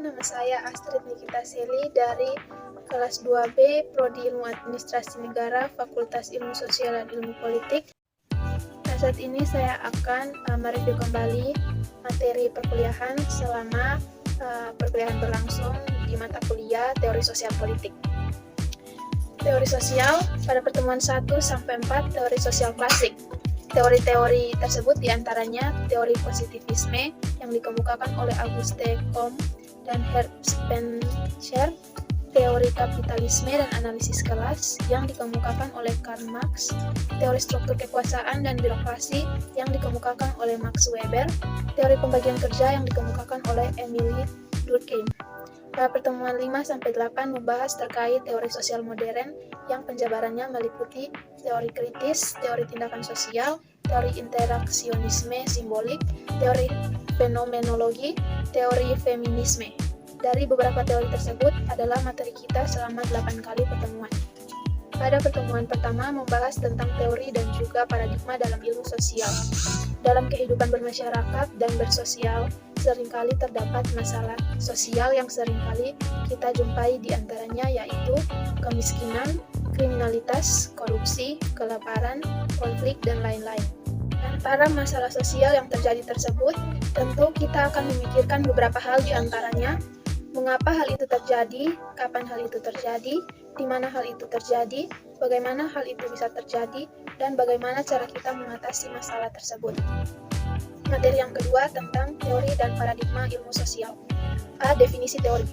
Nama saya Astrid Nikita Seli dari kelas 2B, Prodi Ilmu Administrasi Negara, Fakultas Ilmu Sosial dan Ilmu Politik. Nah, saat ini saya akan mereview kembali materi perkuliahan selama perkuliahan berlangsung di mata kuliah Teori Sosial Politik. Teori sosial pada pertemuan 1-4 teori sosial klasik. Teori-teori tersebut diantaranya teori positivisme yang dikemukakan oleh Auguste Comte dan Herbert Spencer, teori kapitalisme dan analisis kelas yang dikemukakan oleh Karl Marx, teori struktur kekuasaan dan birokrasi yang dikemukakan oleh Max Weber, teori pembagian kerja yang dikemukakan oleh Emile Durkheim. Pada pertemuan 5-8 membahas terkait teori sosial modern yang penjabarannya meliputi teori kritis, teori tindakan sosial, teori interaksionisme simbolik, teori fenomenologi, teori feminisme. Dari beberapa teori tersebut adalah materi kita selama 8 kali pertemuan. Pada pertemuan pertama membahas tentang teori dan juga paradigma dalam ilmu sosial. Dalam kehidupan bermasyarakat dan bersosial, seringkali terdapat masalah sosial yang seringkali kita jumpai di antaranya yaitu kemiskinan, kriminalitas, korupsi, kelaparan, konflik, dan lain-lain. Antara masalah sosial yang terjadi tersebut, tentu kita akan memikirkan beberapa hal di antaranya, mengapa hal itu terjadi, kapan hal itu terjadi, di mana hal itu terjadi, bagaimana hal itu bisa terjadi, dan bagaimana cara kita mengatasi masalah tersebut. Materi yang kedua tentang teori dan paradigma ilmu sosial. A. Definisi teori.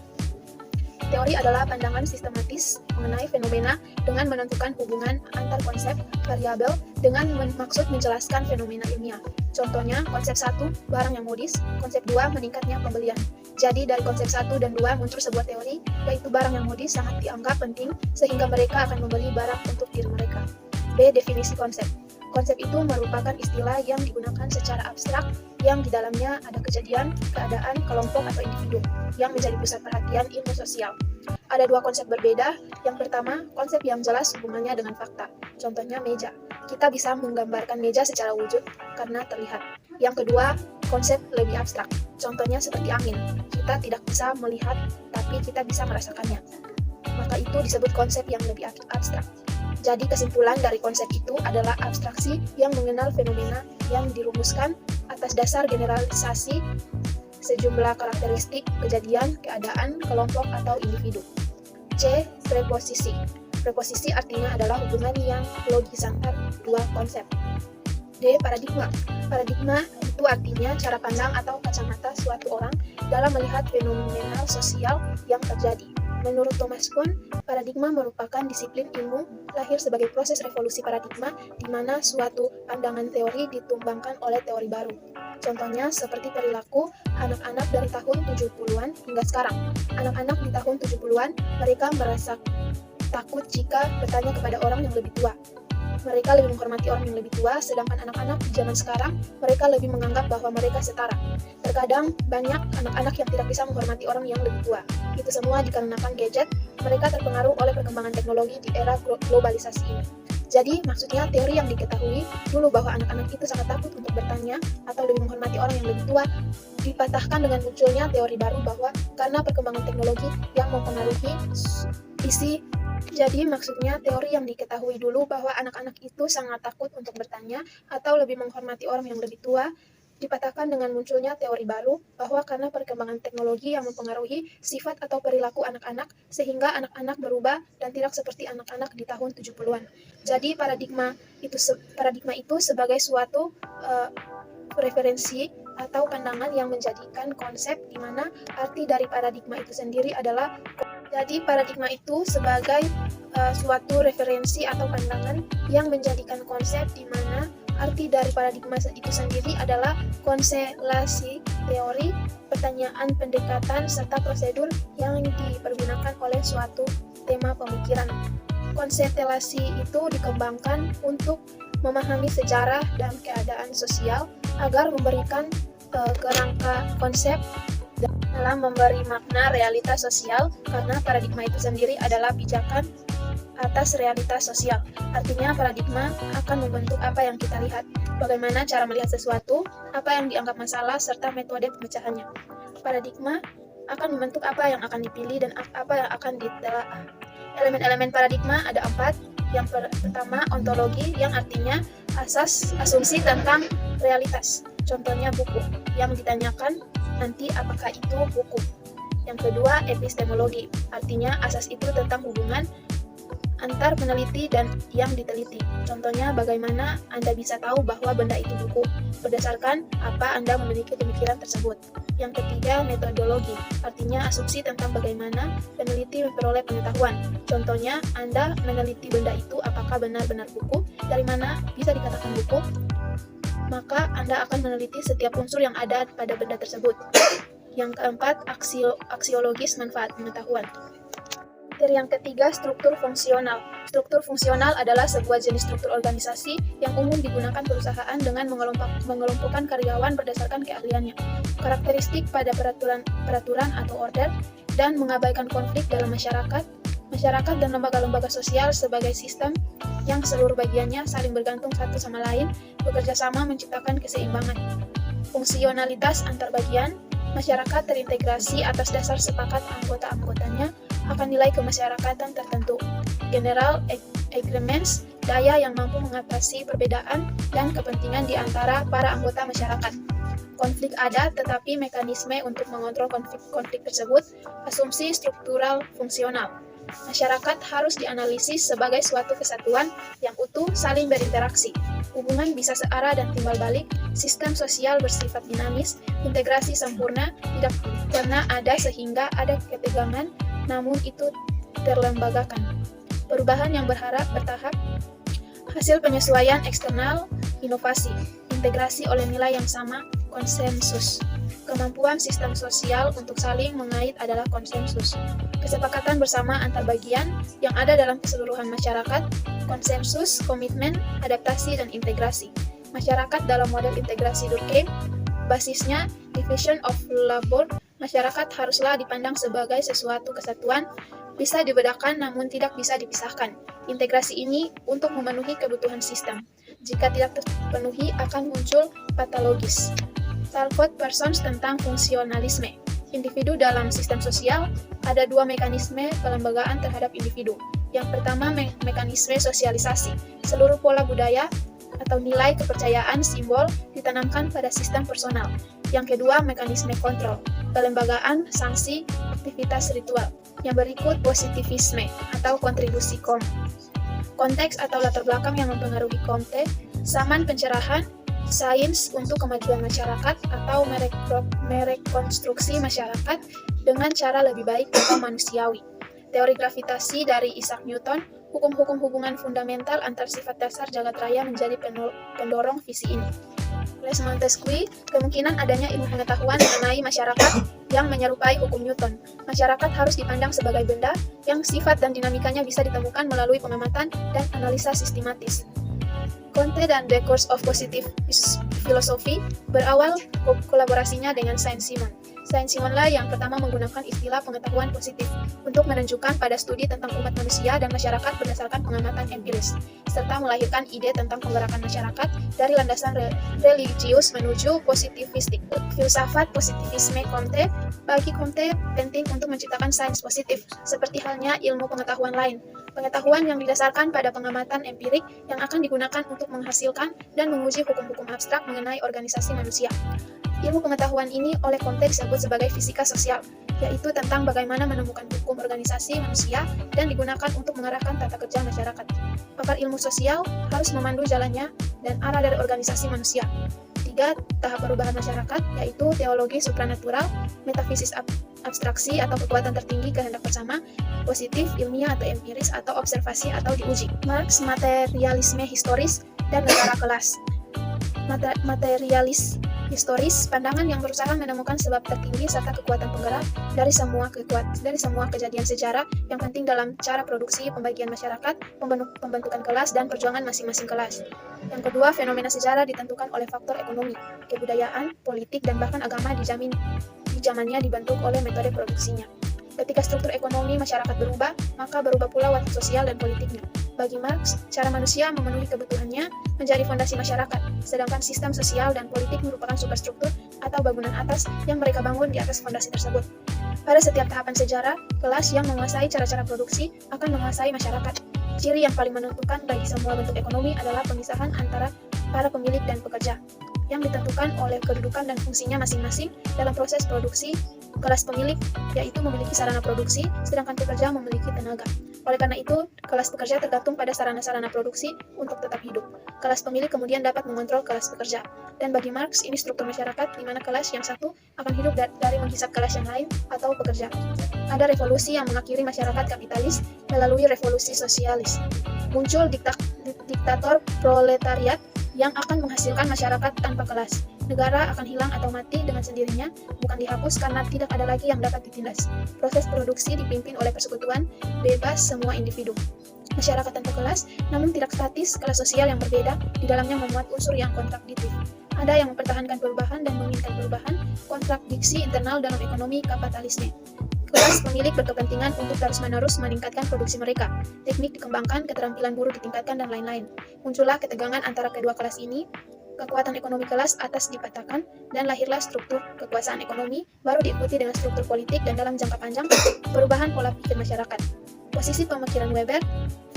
Teori adalah pandangan sistematis mengenai fenomena dengan menentukan hubungan antar konsep variabel dengan maksud menjelaskan fenomena ilmiah. Contohnya, konsep 1, barang yang modis, konsep 2, meningkatnya pembelian. Jadi dari konsep 1 dan 2 muncul sebuah teori, yaitu barang yang modis sangat dianggap penting sehingga mereka akan membeli barang untuk diri mereka. B. Definisi konsep. Konsep itu merupakan istilah yang digunakan secara abstrak yang di dalamnya ada kejadian, keadaan, kelompok, atau individu yang menjadi pusat perhatian ilmu sosial. Ada dua konsep berbeda. Yang pertama, konsep yang jelas hubungannya dengan fakta. Contohnya meja. Kita bisa menggambarkan meja secara wujud karena terlihat. Yang kedua, konsep lebih abstrak. Contohnya seperti angin. Kita tidak bisa melihat, tapi kita bisa merasakannya. Maka itu disebut konsep yang lebih abstrak. Jadi kesimpulan dari konsep itu adalah abstraksi yang mengenal fenomena yang dirumuskan atas dasar generalisasi sejumlah karakteristik, kejadian, keadaan, kelompok, atau individu. C. Preposisi. Preposisi artinya adalah hubungan yang logis antar dua konsep. D. Paradigma. Paradigma itu artinya cara pandang atau kacamata suatu orang dalam melihat fenomena sosial yang terjadi. Menurut Thomas Kuhn, paradigma merupakan disiplin ilmu lahir sebagai proses revolusi paradigma di mana suatu pandangan teori ditumbangkan oleh teori baru. Contohnya seperti perilaku anak-anak dari tahun 70-an hingga sekarang. Anak-anak di tahun 70-an, mereka merasa takut jika bertanya kepada orang yang lebih tua. Mereka lebih menghormati orang yang lebih tua, sedangkan anak-anak di zaman sekarang, mereka lebih menganggap bahwa mereka setara. Terkadang banyak anak-anak yang tidak bisa menghormati orang yang lebih tua. Itu semua dikarenakan gadget, mereka terpengaruh oleh perkembangan teknologi di era globalisasi ini. Jadi, maksudnya teori yang diketahui dulu bahwa anak-anak itu sangat takut untuk bertanya atau lebih menghormati orang yang lebih tua, dipatahkan dengan munculnya teori baru bahwa karena perkembangan teknologi yang mempengaruhi isi. Jadi maksudnya teori yang diketahui dulu bahwa anak-anak itu sangat takut untuk bertanya atau lebih menghormati orang yang lebih tua, dipatahkan dengan munculnya teori baru bahwa karena perkembangan teknologi yang mempengaruhi sifat atau perilaku anak-anak sehingga anak-anak berubah dan tidak seperti anak-anak di tahun 70-an. Jadi paradigma itu sebagai suatu referensi atau pandangan yang menjadikan konsep di mana arti dari paradigma itu sendiri adalah. Jadi paradigma itu sebagai suatu referensi atau pandangan yang menjadikan konsep di mana arti dari paradigma itu sendiri adalah konstelasi teori, pertanyaan, pendekatan, serta prosedur yang dipergunakan oleh suatu tema pemikiran. Konstelasi itu dikembangkan untuk memahami sejarah dan keadaan sosial agar memberikan kerangka konsep dalam memberi makna realitas sosial, karena paradigma itu sendiri adalah pijakan atas realitas sosial. Artinya paradigma akan membentuk apa yang kita lihat, bagaimana cara melihat sesuatu, apa yang dianggap masalah, serta metode pemecahannya. Paradigma akan membentuk apa yang akan dipilih dan apa yang akan ditelaah. Elemen-elemen paradigma ada 4. Yang pertama, ontologi, yang artinya asumsi tentang realitas. Contohnya buku, yang ditanyakan nanti apakah itu buku. Yang kedua, epistemologi, artinya asas itu tentang hubungan antar peneliti dan yang diteliti. Contohnya, bagaimana Anda bisa tahu bahwa benda itu buku? Berdasarkan apa Anda memiliki pemikiran tersebut. Yang ketiga, metodologi, artinya asumsi tentang bagaimana peneliti memperoleh pengetahuan. Contohnya, Anda meneliti benda itu apakah benar-benar buku, dari mana bisa dikatakan buku, maka Anda akan meneliti setiap unsur yang ada pada benda tersebut. Yang keempat, aksiologis manfaat pengetahuan. Yang ketiga, struktur fungsional. Struktur fungsional adalah sebuah jenis struktur organisasi yang umum digunakan perusahaan dengan mengelompokkan karyawan berdasarkan keahliannya, karakteristik pada peraturan atau order, dan mengabaikan konflik dalam masyarakat dan lembaga-lembaga sosial sebagai sistem yang seluruh bagiannya saling bergantung satu sama lain, bekerja sama menciptakan keseimbangan. Fungsionalitas antar bagian. Masyarakat terintegrasi atas dasar sepakat anggota-anggotanya akan nilai kemasyarakatan tertentu. General agreements, daya yang mampu mengatasi perbedaan dan kepentingan di antara para anggota masyarakat. Konflik ada, tetapi mekanisme untuk mengontrol konflik tersebut, asumsi struktural fungsional. Masyarakat harus dianalisis sebagai suatu kesatuan yang utuh saling berinteraksi. Hubungan bisa searah dan timbal balik, sistem sosial bersifat dinamis, integrasi sempurna tidak pernah ada sehingga ada ketegangan, namun itu terlembagakan. Perubahan yang bertahap, hasil penyesuaian eksternal, inovasi, integrasi oleh nilai yang sama, konsensus. Kemampuan sistem sosial untuk saling mengait adalah konsensus. Kesepakatan bersama antar bagian yang ada dalam keseluruhan masyarakat, konsensus, komitmen, adaptasi, dan integrasi. Masyarakat dalam model integrasi Durkheim, basisnya division of labor. Masyarakat haruslah dipandang sebagai sesuatu kesatuan, bisa dibedakan namun tidak bisa dipisahkan. Integrasi ini untuk memenuhi kebutuhan sistem. Jika tidak terpenuhi akan muncul patologis. Salford Parsons tentang fungsionalisme. Individu dalam sistem sosial, ada 2 mekanisme pelembagaan terhadap individu. Yang pertama, mekanisme sosialisasi. Seluruh pola budaya atau nilai kepercayaan simbol ditanamkan pada sistem personal. Yang kedua, mekanisme kontrol. Pelembagaan, sanksi, aktivitas ritual. Yang berikut, positivisme atau kontribusi kom. Konteks atau latar belakang yang mempengaruhi Comte, zaman pencerahan, sains untuk kemajuan masyarakat atau merekonstruksi masyarakat dengan cara lebih baik atau manusiawi. Teori gravitasi dari Isaac Newton, hukum-hukum hubungan fundamental antar sifat dasar jagat raya menjadi pendorong visi ini. Les Montesquieu, kemungkinan adanya ilmu pengetahuan mengenai masyarakat yang menyerupai hukum Newton. Masyarakat harus dipandang sebagai benda yang sifat dan dinamikanya bisa ditemukan melalui pengamatan dan analisa sistematis. Comte dan The Course of Positive Philosophy berawal kolaborasinya dengan Saint-Simon. Saint-Simonlah yang pertama menggunakan istilah pengetahuan positif untuk menunjukkan pada studi tentang umat manusia dan masyarakat berdasarkan pengamatan empiris, serta melahirkan ide tentang penggerakan masyarakat dari landasan religius menuju positivistik. Filsafat positivisme Comte, bagi Comte penting untuk menciptakan sains positif, seperti halnya ilmu pengetahuan lain. Pengetahuan yang didasarkan pada pengamatan empirik yang akan digunakan untuk menghasilkan dan menguji hukum-hukum abstrak mengenai organisasi manusia. Ilmu pengetahuan ini oleh Comte disebut sebagai fisika sosial, yaitu tentang bagaimana menemukan hukum organisasi manusia dan digunakan untuk mengarahkan tata kerja masyarakat. Pakar ilmu sosial harus memandu jalannya dan arah dari organisasi manusia. 3. Tahap perubahan masyarakat, yaitu teologi supranatural, metafisis abstraksi atau kekuatan tertinggi kehendak bersama, positif, ilmiah atau empiris atau observasi atau diuji. Marx, materialisme historis, dan negara kelas. Materialis historis, pandangan yang berusaha menemukan sebab tertinggi serta kekuatan penggerak dari semua kejadian sejarah yang penting dalam cara produksi, pembagian masyarakat, pembentukan kelas, dan perjuangan masing-masing kelas. Yang kedua, fenomena sejarah ditentukan oleh faktor ekonomi, kebudayaan, politik, dan bahkan agama di zamannya dibentuk oleh metode produksinya. Ketika struktur ekonomi masyarakat berubah, maka berubah pula watak sosial dan politiknya. Bagi Marx, cara manusia memenuhi kebutuhannya menjadi fondasi masyarakat, sedangkan sistem sosial dan politik merupakan superstruktur atau bangunan atas yang mereka bangun di atas fondasi tersebut. Pada setiap tahapan sejarah, kelas yang menguasai cara-cara produksi akan menguasai masyarakat. Ciri yang paling menentukan bagi semua bentuk ekonomi adalah pemisahan antara para pemilik dan pekerja, yang ditentukan oleh kedudukan dan fungsinya masing-masing dalam proses produksi. Kelas pemilik yaitu memiliki sarana produksi, sedangkan pekerja memiliki tenaga. Oleh karena itu, kelas pekerja tergantung pada sarana-sarana produksi untuk tetap hidup. Kelas pemilik kemudian dapat mengontrol kelas pekerja. Dan bagi Marx, ini struktur masyarakat di mana kelas yang satu akan hidup dari menghisap kelas yang lain atau pekerja. Ada revolusi yang mengakhiri masyarakat kapitalis melalui revolusi sosialis. Muncul diktator proletariat yang akan menghasilkan masyarakat tanpa kelas. Negara akan hilang atau mati dengan sendirinya, bukan dihapus karena tidak ada lagi yang dapat ditindas. Proses produksi dipimpin oleh persekutuan bebas semua individu. Masyarakat tanpa kelas, namun tidak statis, kelas sosial yang berbeda, di dalamnya memuat unsur yang kontradiktif. Ada yang mempertahankan perubahan dan menginginkan perubahan, kontradiksi internal dalam ekonomi kapitalisme. Kelas pemilik berkepentingan untuk terus-menerus meningkatkan produksi mereka. Teknik dikembangkan, keterampilan buruh ditingkatkan, dan lain-lain. Muncullah ketegangan antara kedua kelas ini, kekuatan ekonomi kelas atas dipatahkan, dan lahirlah struktur kekuasaan ekonomi, baru diikuti dengan struktur politik, dan dalam jangka panjang, perubahan pola pikir masyarakat. Posisi pemikiran Weber,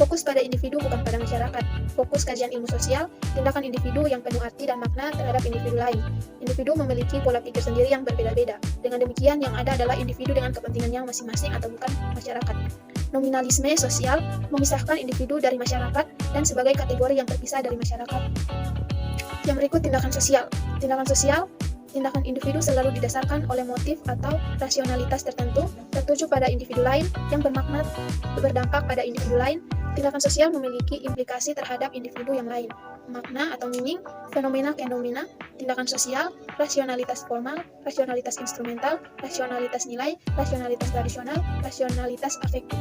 fokus pada individu bukan pada masyarakat. Fokus kajian ilmu sosial, tindakan individu yang penuh arti dan makna terhadap individu lain. Individu memiliki pola pikir sendiri yang berbeda-beda. Dengan demikian, yang ada adalah individu dengan kepentingannya masing-masing atau bukan masyarakat. Nominalisme sosial memisahkan individu dari masyarakat dan sebagai kategori yang terpisah dari masyarakat. Yang berikut tindakan sosial. Tindakan individu selalu didasarkan oleh motif atau rasionalitas tertentu, tertuju pada individu lain, yang bermakna berdampak pada individu lain. Tindakan sosial memiliki implikasi terhadap individu yang lain. Makna atau meaning, fenomena, tindakan sosial, rasionalitas formal, rasionalitas instrumental, rasionalitas nilai, rasionalitas tradisional, rasionalitas afektif.